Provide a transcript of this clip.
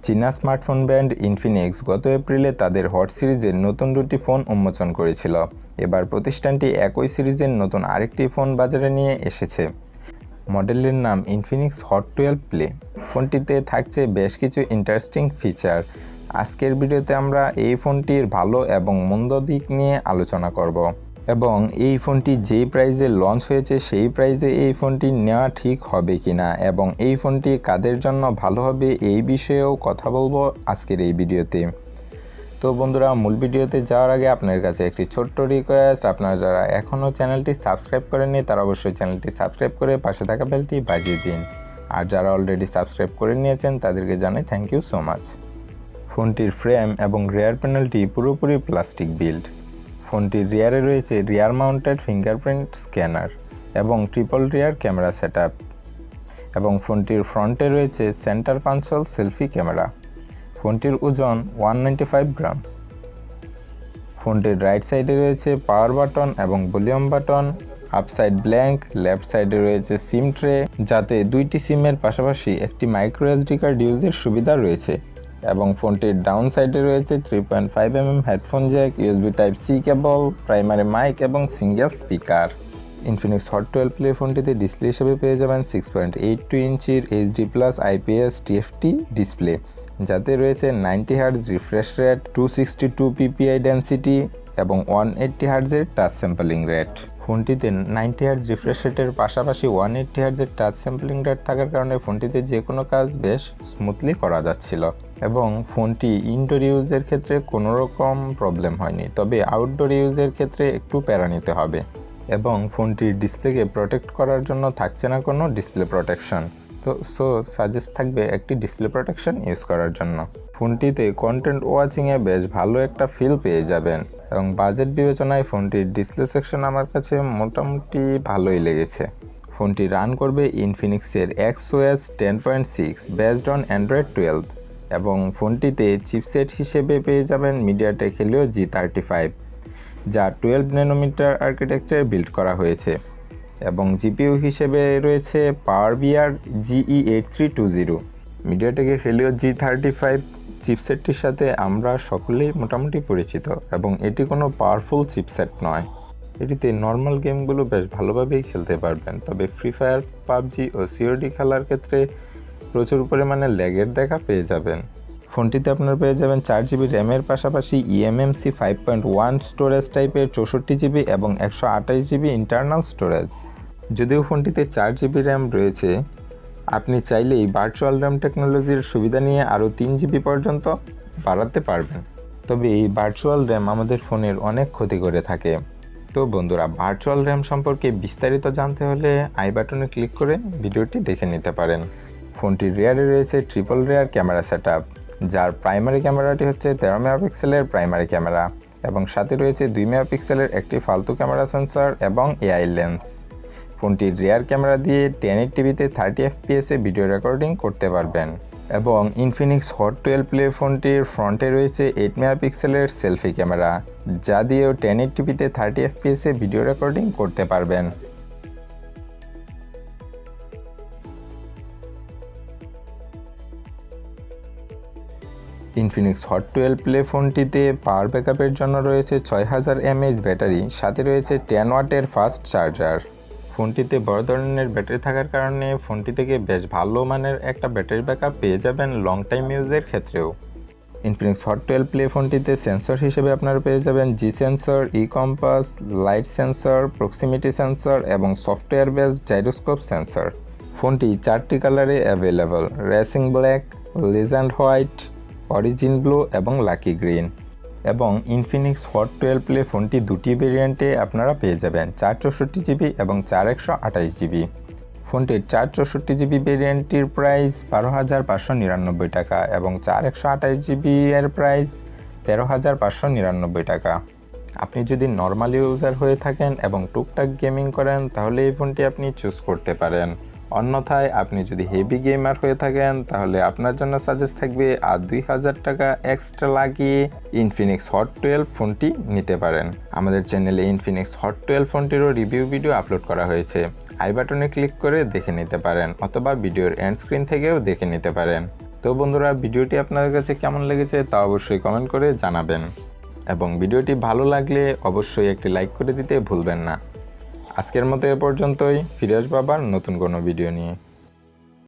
চীনা smartphone brand Infinix গত এপ্রিলে তাদের হট সিরিজের নতুন দুটি ফোন উন্মোচন করেছিল। এবার প্রতিষ্ঠানটি একই সিরিজের নতুন আরেকটি ফোন বাজারে নিয়ে এসেছে। মডেলের নাম ইনফিনিক্স হট 12 প্লে। ফোনটিতে থাকছে বেশ কিছু ইন্টারেস্টিং ফিচার। আজকের ভিডিওতে আমরা এই ফোনটির ভালো এবং মন্দ দিক নিয়ে আলোচনা করব এবং এই ফোনটি যেই প্রাইসে লঞ্চ হয়েছে সেই প্রাইসে এই ফোনটি নেওয়া ঠিক হবে কিনা এবং এই ফোনটি কাদের জন্য ভালো হবে এই বিষয়েও কথা বলবো আজকের এই ভিডিওতে। তো বন্ধুরা, মূল ভিডিওতে যাওয়ার আগে আপনার কাছে একটি ছোট্ট রিকোয়েস্ট, আপনারা যারা এখনও চ্যানেলটি সাবস্ক্রাইব করেননি তারা অবশ্যই চ্যানেলটি সাবস্ক্রাইব করে পাশে থাকা বেলটি বাজিয়ে দিন, আর যারা অলরেডি সাবস্ক্রাইব করে নিয়েছেন তাদেরকে জানাই থ্যাংক ইউ সো মাচ। ফোনটির ফ্রেম এবং রিয়ার প্যানেলটি পুরোপুরি প্লাস্টিক বিল্ড। ফোনটির রিয়ারে রয়েছে রিয়ার মাউন্টেড ফিঙ্গারপ্রিন্ট স্ক্যানার এবং ট্রিপল রিয়ার ক্যামেরা সেটআপ, এবং ফোনটির ফ্রন্টে রয়েছে সেন্টার কনসোল সেলফি ক্যামেরা। ফোনটির ওজন 195 গ্রামস। ফোনটির রাইট সাইডে রয়েছে পাওয়ার বাটন এবং volume button, up side blank, left সাইডে রয়েছে সিম ট্রে, যাতে দুইটি সিমের পাশাপাশি একটি মাইক্রো এসডি কার্ড ইউজের সুবিধা রয়েছে, এবং ফোনটির ডাউন সাইডে রয়েছে 3.5mm headphone jack, USB type C cable, primary mic এবং single speaker. Infinix hot 12 play ফোনটিতে ডিসপ্লে হিসেবে পেয়ে যাবেন 6.82 ইঞ্চির HD plus IPS TFT display, যাতে রয়েছে 90 hertz refresh rate, 262 PPI density এবং 180 হার্টজের টাচ স্যাম্পলিং রেট। ফোনটিতে 90 হার্টজ রিফ্রেশ রেটের পাশাপাশি 180 হার্টজের টাচ স্যাম্পলিং রেট থাকার কারণে ফোনটিতে যে কোনো কাজ বেশ স্মুথলি করা যাচ্ছিল, এবং ফোনটি ইনডোর ইউজের ক্ষেত্রে কোনো রকম প্রবলেম হয়নি, তবে আউটডোর ইউজের ক্ষেত্রে একটু প্যারা নিতে হবে। এবং ফোনটির ডিসপ্লেকে প্রোটেক্ট করার জন্য থাকছে না কোনো ডিসপ্লে প্রোটেকশন, তো সাজেস্ট থাকবে একটি ডিসপ্লে প্রোটেকশন ইউজ করার জন্য। ফোনটিতে কন্টেন্ট ওয়াচিংয়ে বেশ ভালো একটা ফিল পেয়ে যাবেন, এবং বাজেট বিবেচনায় ফোনটির ডিসপ্লে সেকশন আমার কাছে মোটামুটি ভালোই লেগেছে। ফোনটি রান করবে ইনফিনিক্সের XOS 10.6 বেসড অন অ্যান্ড্রয়েড 12, এবং ফোনটিতে চিপসেট হিসেবে পেয়ে যাবেন মিডিয়াটেক হেলিও G35, যা 12 ন্যানোমিটার আর্কিটেকচারে বিল্ড করা হয়েছে, এবং জিপিইউ হিসেবে রয়েছে pubg GE8320। মিডিয়াটেকের হেলিও G35 চিপসেটটির সাথে আমরা সকলেই মোটামুটি পরিচিত, এবং এটি কোনো পাওয়ারফুল চিপসেট নয়। এটিতে নর্মাল গেমগুলো বেশ ভালোভাবেই খেলতে পারবেন, তবে ফ্রি ফায়ার, পাবজি ও সিওডি খেলার ক্ষেত্রে প্রচুর পরিমাণে ল্যাগের দেখা পেয়ে যাবেন। ফোনটিতে আপনারা পেয়ে যাবেন 4GB র্যামের পাশাপাশি eMMC 5.1 স্টোরেজ টাইপের 64GB এবং 128GB ইন্টারনাল স্টোরেজ। যদিও ফোনটিতে 4GB র্যাম রয়েছে, আপনি চাইলেই ভার্চুয়াল র্যাম টেকনোলজির সুবিধা নিয়ে আরও 3GB পর্যন্ত বাড়াতে পারবেন, তবে এই ভার্চুয়াল র্যাম আমাদের ফোনের অনেক ক্ষতি করে থাকে। তো বন্ধুরা, ভার্চুয়াল র্যাম সম্পর্কে বিস্তারিত জানতে হলে আই বাটনে ক্লিক করে ভিডিওটি দেখে নিতে পারেন। ফোনটির রিয়ারে রয়েছে ট্রিপল রিয়ার ক্যামেরা সেটআপ, যার প্রাইমারি ক্যামেরাটি হচ্ছে 13 মেগাপিক্সেলের প্রাইমারি ক্যামেরা, এবং সাথে রয়েছে 2 মেগাপিক্সেলের একটি ফালতু ক্যামেরা সেন্সর এবং এআই লেন্স। ফোনটির রিয়ার ক্যামেরা দিয়ে 1080pতে 30 fps ভিডিও রেকর্ডিং করতে পারবেন, এবং ইনফিনিক্স হট 12 প্লে ফোনটির ফ্রন্টে রয়েছে 8 মেগাপিক্সেলের সেলফি ক্যামেরা, যা দিয়েও 1080pতে 30 fps ভিডিও রেকর্ডিং করতে পারবেন। ইনফিনিক্স হট 12 প্লে ফোনটিতে পাওয়ার ব্যাকআপের জন্য রয়েছে 6000 mAh ব্যাটারি, সাথে রয়েছে 10 ওয়াটের ফাস্ট চার্জার। ফোনটিতে বড় ধরনের ব্যাটারি থাকার কারণে ফোনটি থেকে বেশ ভালো মানের একটা ব্যাটারি ব্যাকআপ পেয়ে যাবেন লং টাইম ইউজের ক্ষেত্রেও। ইনফিনিক্স হট 12 প্লে ফোনটিতে সেন্সর হিসেবে আপনারা পেয়ে যাবেন G sensor, E compass, light sensor, proximity sensor এবং সফটওয়্যার বেসড জাইরোস্কোপ সেন্সর। ফোনটি 4টি কালারে available: racing black, legend white, origin blue এবং লাকি গ্রিন। এবং ইনফিনিক্স হট 12 প্লে ফোনটি দুটি ভেরিয়েন্টে আপনারা পেয়ে যাবেন, 464GB এবং 4128GB। ফোনটির 464GB ভেরিয়েন্টটির প্রাইস 12,599 টাকা এবং 4128GB এর প্রাইস 13,599 টাকা। আপনি যদি নর্মাল ইউজার হয়ে থাকেন এবং টুকটাক গেমিং করেন তাহলে এই ফোনটি আপনি চুজ করতে পারেন, অন্যথায় আপনি যদি হেভি গেমার হয়ে থাকেন তাহলে আপনার জন্য সাজেস্ট থাকবে আর 2000 টাকা এক্সট্রা লাগিয়ে ইনফিনিক্স হট 12 ফোনটি নিতে পারেন। আমাদের চ্যানেলে ইনফিনিক্স হট 12 ফোনটিরও রিভিউ ভিডিও আপলোড করা হয়েছে, আই বাটনে ক্লিক করে দেখে নিতে পারেন, অথবা ভিডিওর এন্ড স্ক্রিন থেকেও দেখে নিতে পারেন। তো বন্ধুরা, ভিডিওটি আপনাদের কাছে কেমন লেগেছে তা অবশ্যই কমেন্ট করে জানাবেন এবং ভিডিওটি ভালো লাগলে অবশ্যই একটি লাইক করে দিতে ভুলবেন না। আজকের মতো এ পর্যন্তই, ফিরে আসবো আবার নতুন কোনো ভিডিও নিয়ে।